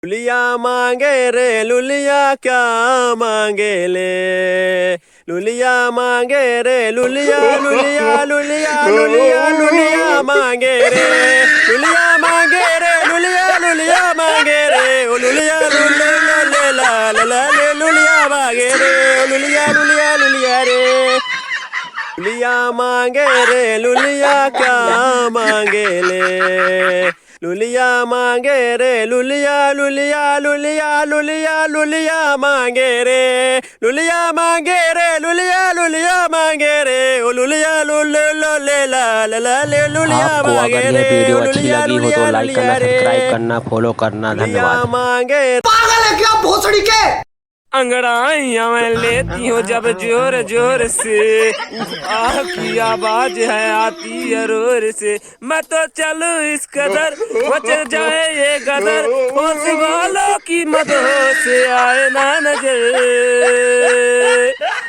लुलिया मांगे रे लुलिया क्या मांगे ले। लुलिया मांगे रे लुलिया लुलिया लुलिया लुलिया लुलिया मांगे रे। लुलिया मांगे रे लुलिया लुलिया मांगे रे। ओ लुलिया लुले ले ला ला ला ले लुलिया मांगे रे। ओ लुलिया लुलिया लुलिया रे। लुलिया मांगे रे लुलिया क्या मांगे ले। लुलिया मांगे रे लुलिया लुलिया लुलिया लुलिया लुलिया मांगे रे। लुलिया मांगे रे लुलिया लुलिया मांगे रे। ओ लुलिया लुले ले ला ला ला ले लुलिया आपको मांगे अगर रे। ये वीडियो ओ अच्छी लुलिया लगी हो लुलिया तो लाइक करना, लुलिया रे। सब्सक्राइब करना, फॉलो करना। लुलिया धन्यवाद। मांगे पागल है क्या भोसड़ी के। अंगड़ाइयां मैं लेती हूँ जब जोर जोर से, आह की आवाज है आती है रोर से। मैं तो चलूं इस कदर बच जाए ये गदर, उस वालों की मदों से आए ना नजर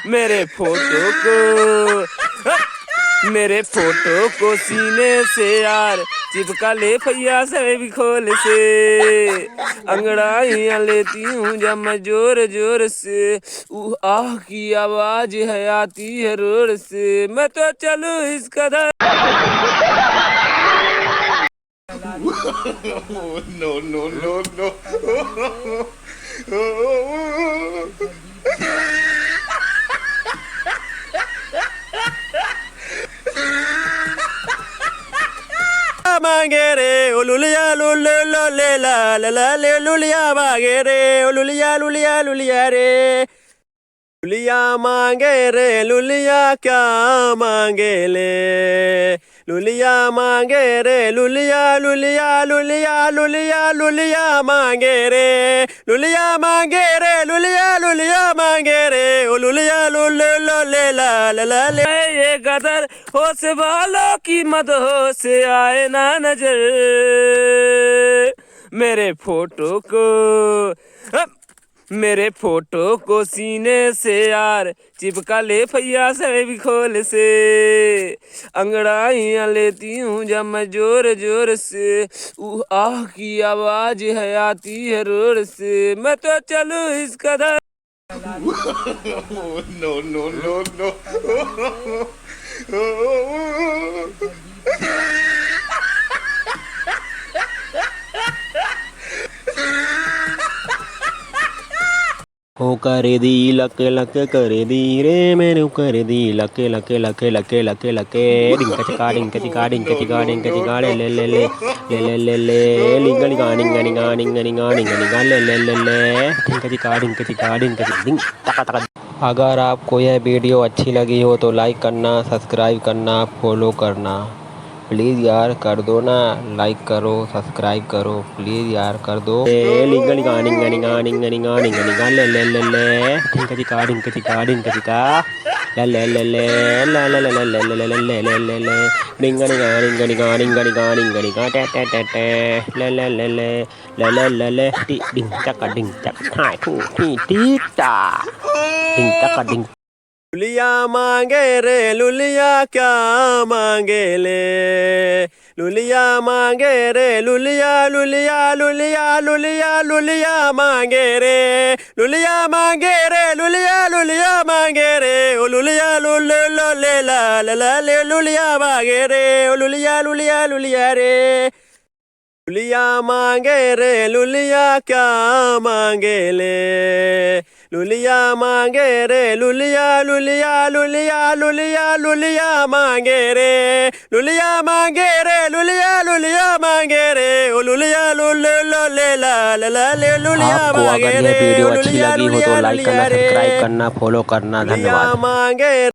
मेरे फोटो को सीने से यार चिपका ले भैया से भी खोल से। अंगड़ाइयां लेती हूँ जब मैं जोर जोर से, आह की आवाज है आती है रोर से। मैं तो चलूं इस कदर no, no, no, no. मांगे रे। ओ लुलिया लुले ले ला ला ला ले लुलिया मांगे रे। ओ लुलिया लुलिया लुलिया रे। लुलिया मांगे रे लुलिया क्या मांगे ले। लुलिया मांगे रे लुलिया लुलिया लुलिया लुलिया लुलिया मांगे रे। लुलिया मांगे रे लुलिया लुलिया मांगे रे। ओ लुलिया लुले ले ला ला ला ले ये गदर होश वालों की मदों से आए ना नजर मेरे फोटो को सीने से यार चिपका ले भैया से भी खोल से। अंगड़ाइयां लेती हूँ जब मैं जोर जोर से, आह की आवाज है आती है रोर से। मैं तो चलूं इस कदर No, no, no, no. हो करे दी लके लके करे दी रे मैंने करे दी लके लके लके लके लके लके डिंका चिका डिंका चिका डिंका चिका डिंका चिका ले ले ले ले ले ले ले ले लिंगा लिंगा निंगा निंगा निंगा निंगा निंगा निंगा ले ले ले ले डिंका चिका डिंका चिका डिंका डिंग टका टका। अगर आपको यह वीडियो अच्छी लगी हो तो लाइक करना, सब्सक्राइब करना, फॉलो करना। प्लीज़ यार कर दो ना, लाइक करो, सब्सक्राइब करो, प्लीज़ यार कर दो। लिंगा लिंगा निंगा निंगा निंगा निंगा निंगा निंगा ले ले ले ले डिंका चिका डिंका चिका डिंका चिका ले ले ले ले ले ले ले ले ले ले ले ले ले ले निंगा निंगा निंगा निंगा निंगा निंगा निंगा निंगा टे टे टे टे ले ले ले ले ले ले ले ले टी डिंग चका डिंग चक हाय टू टी टी टा डिंग चका डिंग। लुलिया मांगे रे लुलिया क्या मांगे ले। लुलिया मांगे रे लुलिया लुलिया लुलिया लुलिया लुलिया मांगे रे। लुलिया मांगे रे लुलिया लुलिया मांगे रे। ओ लुलिया लुले ले ला ला ला ले लुलिया मांगे रे। ओ लुलिया लुलिया लुलिया रे। लुलिया मांगे रे लुलिया क्या मांगे ले। लुलिया मांगे रे लुलिया लुलिया लुलिया लुलिया लुलिया मांगे रे। लुलिया मांगे रे लुलिया लुलिया मांगे रे। ओ लुलिया लुले ले ला ला ला ले लुलिया आपको मांगे अगर रे। ये वीडियो ओ अच्छी लुलिया लगी हो लुलिया तो लाइक करना, लुलिया रे। सब्सक्राइब करना, फॉलो करना। लुलिया धन्यवाद। मांगे